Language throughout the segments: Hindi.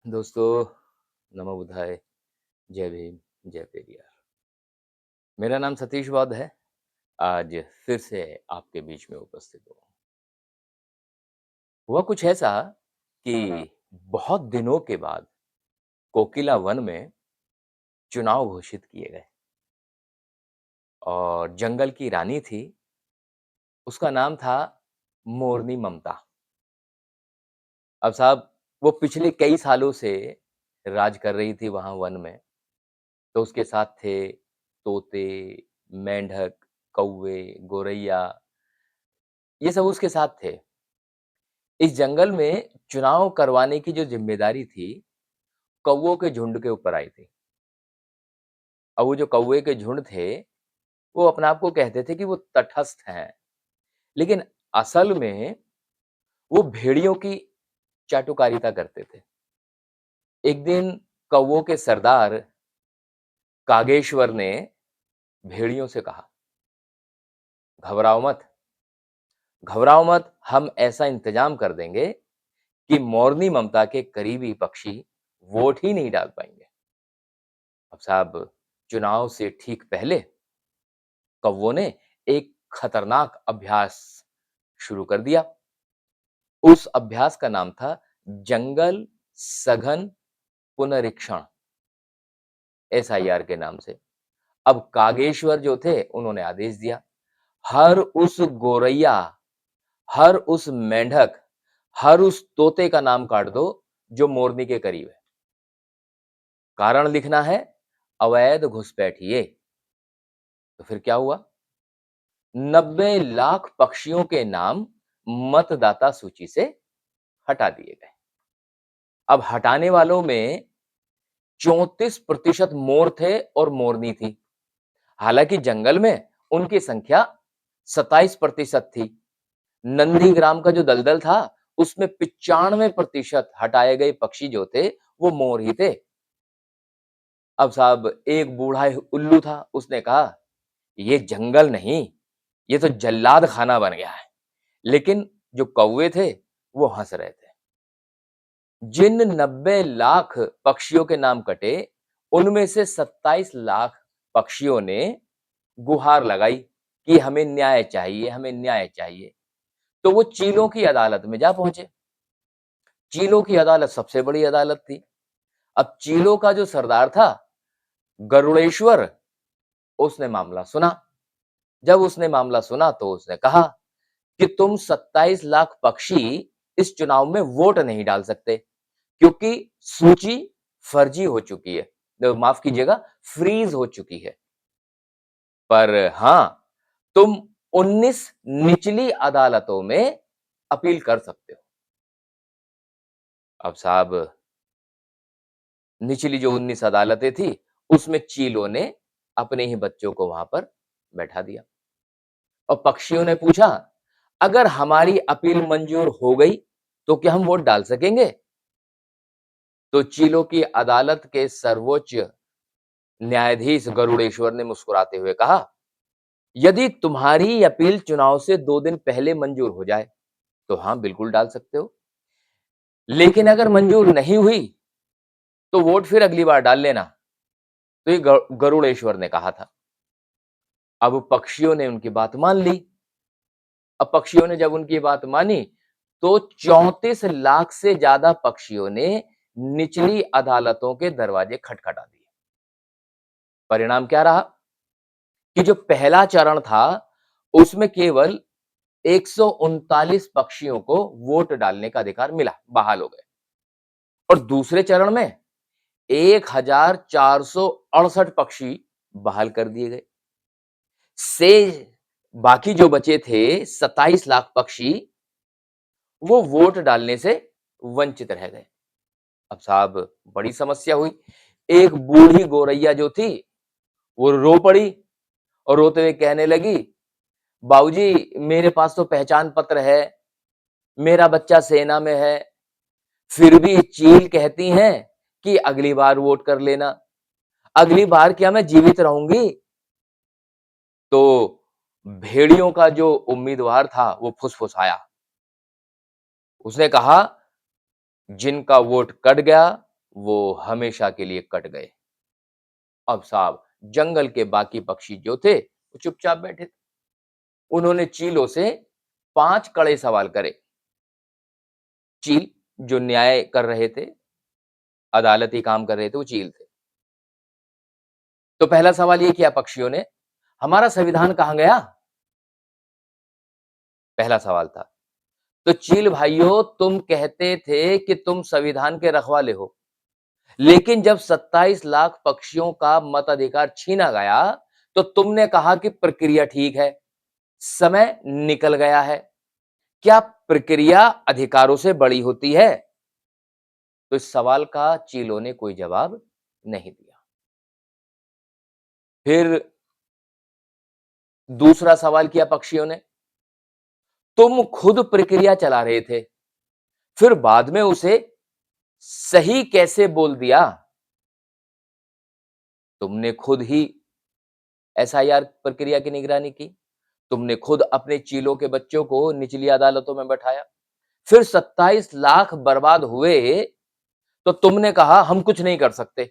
दोस्तों, नमो बुद्धाय, जय भीम, जय पेरियार। मेरा नाम सतीश बौद्ध है। आज फिर से आपके बीच में उपस्थित हूँ। हुआ कुछ ऐसा कि बहुत दिनों के बाद कोकिला वन में चुनाव घोषित किए गए और जंगल की रानी थी, उसका नाम था मोरनी ममता। अब साहब वो पिछले कई सालों से राज कर रही थी वहाँ वन में, तो उसके साथ थे तोते, मेंढक, कौवे, गोरैया, ये सब उसके साथ थे। इस जंगल में चुनाव करवाने की जो ज़िम्मेदारी थी, कौवों के झुंड के ऊपर आई थी। अब वो जो कौवे के झुंड थे, वो अपने आप को कहते थे कि वो तटस्थ हैं, लेकिन असल में वो भेड़ियों की चाटुकारिता करते थे। एक दिन कौवों के सरदार कागेश्वर ने भेड़ियों से कहा, "घबराओ मत, घबराओ मत, हम ऐसा इंतजाम कर देंगे कि मोरनी ममता के करीबी पक्षी वोट ही नहीं डाल पाएँगे।" अब साहब चुनाव से ठीक पहले कौवों ने एक खतरनाक अभ्यास शुरू कर दिया। उस अभ्यास का नाम था जंगल सघन पुनरीक्षण, एसआईआर के नाम से। अब कागेश्वर जो थे उन्होंने आदेश दिया, हर उस गोरैया, हर उस मेंढक, हर उस तोते का नाम काट दो जो मोरनी के करीब है। कारण लिखना है अवैध घुसपैठिए। तो फिर क्या हुआ? 90 लाख पक्षियों के नाम मतदाता सूची से हटा दिए गए। अब हटाने वालों में 34% मोर थे और मोरनी थी। हालांकि जंगल में उनकी संख्या 27% थी। नंदीग्राम का जो दलदल था, उसमें 95% हटाए गए पक्षी जो थे, वो मोर ही थे। अब साहब एक बूढ़ा उल्लू था, उसने कहा, ये जंगल नहीं, ये तो जल्लाद खाना बन गया है। लेकिन जो कौवे थे, वो हंस रहे थे। जिन 90 लाख पक्षियों के नाम कटे, उनमें से 27 लाख पक्षियों ने गुहार लगाई कि हमें न्याय चाहिए, हमें न्याय चाहिए। तो वो चीलों की अदालत में जा पहुंचे। चीलों की अदालत सबसे बड़ी अदालत थी। अब चीलों का जो सरदार था, गरुड़ेश्वर, उसने मामला सुना। जब उसने मामला सुना तो उसने कहा कि तुम 27 लाख पक्षी इस चुनाव में वोट नहीं डाल सकते, क्योंकि सूची फर्जी हो चुकी है। माफ कीजिएगा, फ्रीज हो चुकी है। पर हां, तुम 19 निचली अदालतों में अपील कर सकते हो। अब साहब निचली जो 19 अदालतें थी, उसमें चीलों ने अपने ही बच्चों को वहां पर बैठा दिया और पक्षियों ने पूछा, अगर हमारी अपील मंजूर हो गई तो क्या हम वोट डाल सकेंगे? तो चीलों की अदालत के सर्वोच्च न्यायाधीश गरुड़ेश्वर ने मुस्कुराते हुए कहा, यदि तुम्हारी अपील चुनाव से 2 दिन पहले मंजूर हो जाए तो हां, बिल्कुल डाल सकते हो। लेकिन अगर मंजूर नहीं हुई तो वोट फिर अगली बार डाल लेना। तो ये गरुड़ेश्वर ने कहा था। अब पक्षियों ने उनकी बात मान ली। अब पक्षियों ने जब उनकी बात मानी तो 34 लाख से ज्यादा पक्षियों ने निचली अदालतों के दरवाजे खटखटा दिए। परिणाम क्या रहा कि जो पहला चरण था, उसमें केवल 139 पक्षियों को वोट डालने का अधिकार मिला, बहाल हो गए। और दूसरे चरण में 1468 पक्षी बहाल कर दिए गए। शेष बाकी जो बचे थे 27 लाख पक्षी, वो वोट डालने से वंचित रह गए। अब साहब बड़ी समस्या हुई। एक बूढ़ी गोरैया जो थी, वो रो पड़ी और रोते हुए कहने लगी, बाबूजी मेरे पास तो पहचान पत्र है, मेरा बच्चा सेना में है, फिर भी चील कहती हैं कि अगली बार वोट कर लेना। अगली बार क्या मैं जीवित रहूंगी? तो भेड़ियों का जो उम्मीदवार था वो फुसफुसाया। उसने कहा, जिनका वोट कट गया वो हमेशा के लिए कट गए। अब साहब जंगल के बाकी पक्षी जो थे, वो चुपचाप बैठे थे। उन्होंने चीलों से 5 कड़े सवाल करे। चील जो न्याय कर रहे थे, अदालती काम कर रहे थे, वो चील थे। तो पहला सवाल ये किया पक्षियों ने, हमारा संविधान कहाँ गया? पहला सवाल था। तो चील भाइयों, तुम कहते थे कि तुम संविधान के रखवाले हो, लेकिन जब 27 लाख पक्षियों का मताधिकार छीना गया, तो तुमने कहा कि प्रक्रिया ठीक है, समय निकल गया है। क्या प्रक्रिया अधिकारों से बड़ी होती है? तो इस सवाल का चीलों ने कोई जवाब नहीं दिया। फिर दूसरा सवाल किया पक्षियों ने, तुम खुद प्रक्रिया चला रहे थे, फिर बाद में उसे सही कैसे बोल दिया? तुमने खुद ही एसआईआर प्रक्रिया की निगरानी की, तुमने खुद अपने चीलों के बच्चों को निचली अदालतों में बैठाया, फिर 27 लाख बर्बाद हुए, तो तुमने कहा हम कुछ नहीं कर सकते।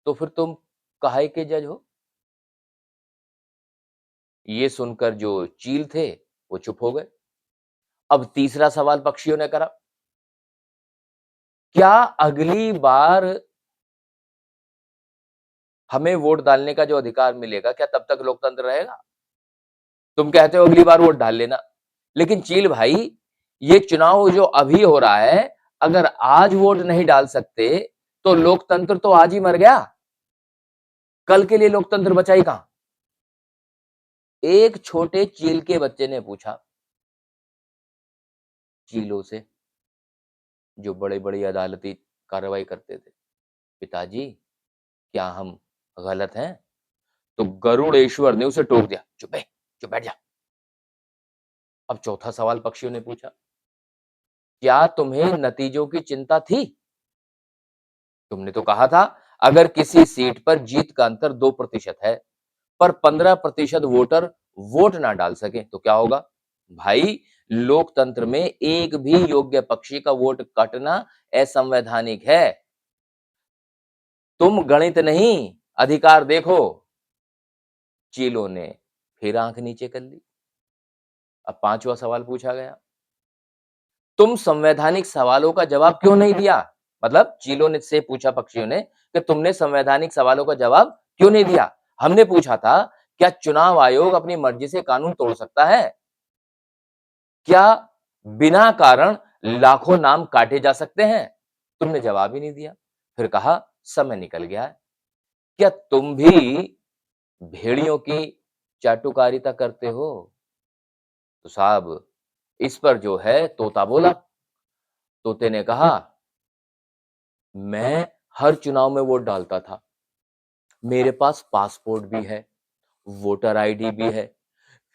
तो फिर तुम काहे के जज हो? ये सुनकर जो चील थे, वो चुप हो गए। अब तीसरा सवाल पक्षियों ने करा, क्या अगली बार हमें वोट डालने का जो अधिकार मिलेगा, क्या तब तक लोकतंत्र रहेगा? तुम कहते हो अगली बार वोट डाल लेना, लेकिन चील भाई, ये चुनाव जो अभी हो रहा है, अगर आज वोट नहीं डाल सकते, तो लोकतंत्र तो आज ही मर गया। कल के लिए लोकतंत्र बचा ही कहां? एक छोटे चील के बच्चे ने पूछा चीलों से, जो बड़े-बड़ी अदालती कार्रवाई करते थे, पिताजी, क्या हम गलत हैं? तो गरुड़ेश्वर ने उसे टोक दिया, चुप है, चुप बैठ जा। अब चौथा सवाल पक्षियों ने पूछा, क्या तुम्हें नतीजों की चिंता थी? तुमने तो कहा था, अगर किसी सीट पर जीत का अंतर 2% है, पर 15% वोटर वोट ना डाल सके, तो क्या होगा? भाई, लोकतंत्र में एक भी योग्य पक्षी का वोट कटना असंवैधानिक है। तुम गणित नहीं, अधिकार देखो। चीलों ने फिर आंख नीचे कर ली। अब पांचवा सवाल पूछा गया, तुम संवैधानिक सवालों का जवाब क्यों नहीं दिया? मतलब चीलों ने से पूछा पक्षियों ने कि तुमने संवैधानिक सवालों का जवाब क्यों नहीं दिया? हमने पूछा था, क्या चुनाव आयोग अपनी मर्जी से कानून तोड़ सकता है? क्या बिना कारण लाखों नाम काटे जा सकते हैं? तुमने जवाब ही नहीं दिया। फिर कहा, समय निकल गया है। क्या तुम भी भेड़ियों की चाटुकारिता करते हो? तो साहब, इस पर जो है तोता बोला। तोते ने कहा, मैं हर चुनाव में वोट डालता था, मेरे पास पासपोर्ट भी है, वोटर आईडी भी है,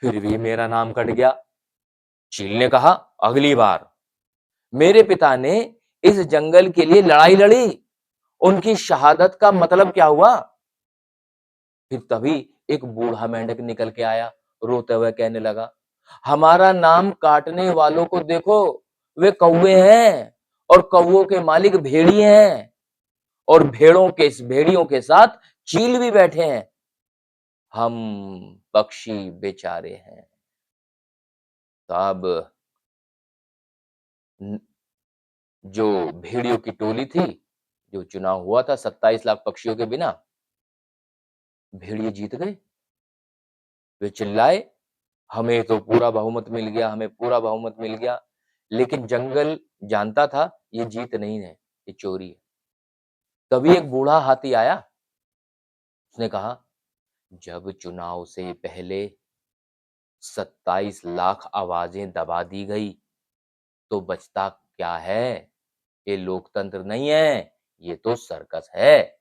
फिर भी मेरा नाम कट गया। चील ने कहा, अगली बार। मेरे पिता ने इस जंगल के लिए लड़ाई लड़ी, उनकी शहादत का मतलब क्या हुआ? फिर तभी एक बूढ़ा मेंढक निकल के आया, रोते हुए कहने लगा, हमारा नाम काटने वालों को देखो, वे कौवे हैं, और कौवों के मालिक भेड़िए हैं, और भेड़ियों के साथ चील भी बैठे हैं। हम पक्षी बेचारे हैं। साहब, जो भेड़ियों की टोली थी, जो चुनाव हुआ था 27 लाख पक्षियों के बिना, भेड़िए जीत गए। वे चिल्लाए, हमें तो पूरा बहुमत मिल गया, हमें पूरा बहुमत मिल गया। लेकिन जंगल जानता था, ये जीत नहीं है, ये चोरी है। तभी एक बूढ़ा हाथी आया, उसने कहा, जब चुनाव से पहले 27 लाख आवाजें दबा दी गई, तो बचता क्या है? ये लोकतंत्र नहीं है, ये तो सर्कस है।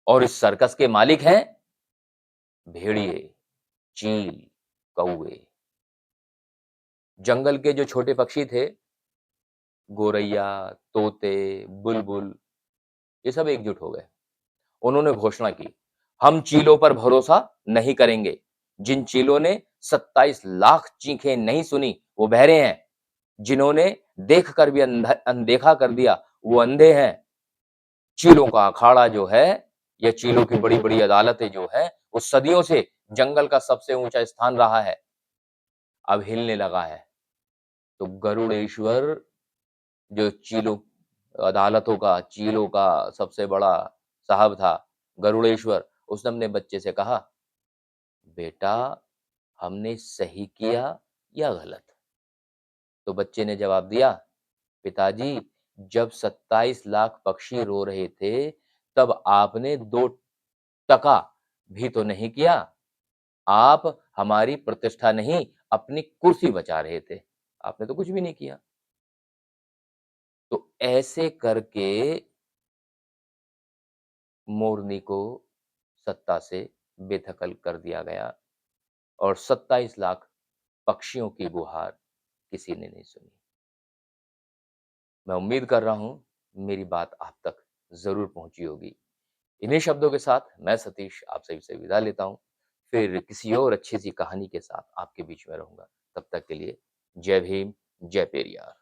और इस सर्कस के मालिक हैं भेड़िए, चील, कौवे। जंगल के जो छोटे पक्षी थे, गोरैया, तोते, बुलबुल, ये सब एकजुट हो गए। उन्होंने घोषणा की, हम चीलों पर भरोसा नहीं करेंगे। जिन चीलों ने 27 लाख चीखें नहीं सुनी, वो बहरे हैं। जिन्होंने देख कर भी अनदेखा कर दिया, वो अंधे हैं। चीलों का अखाड़ा जो है, या चीलों की बड़ी-बड़ी अदालतें जो हैं, वो सदियों से जंगल का सबसे ऊँचा स्थान रहा है, अब हिलने लगा है। तो गरुड़ेश्वर जो चीलों अदालतों का, चीलों का सबसे बड़ा साहब था, गरुड़ेश्वर, उसने अपने बच्चे से कहा, "बेटा, हमने सही किया या गलत?" तो बच्चे ने जवाब दिया, "पिताजी, जब 27 लाख पक्षी रो रहे थे, तब आपने 2 टका भी तो नहीं किया। आप हमारी प्रतिष्ठा नहीं, अपनी कुर्सी बचा रहे थे। आपने तो कुछ भी नहीं किया।" तो ऐसे करके मोरनी को सत्ता से बेदखल कर दिया गया और 27 लाख पक्षियों की गुहार किसी ने नहीं सुनी। मैं उम्मीद कर रहा हूँ, मेरी बात आप तक ज़रूर पहुँची होगी। इन्हीं शब्दों के साथ मैं सतीश आप सभी से विदा लेता हूँ। फिर किसी और अच्छी-सी कहानी के साथ आपके बीच में रहूँगा। तब तक के लिए जय भीम, जय पेरियार।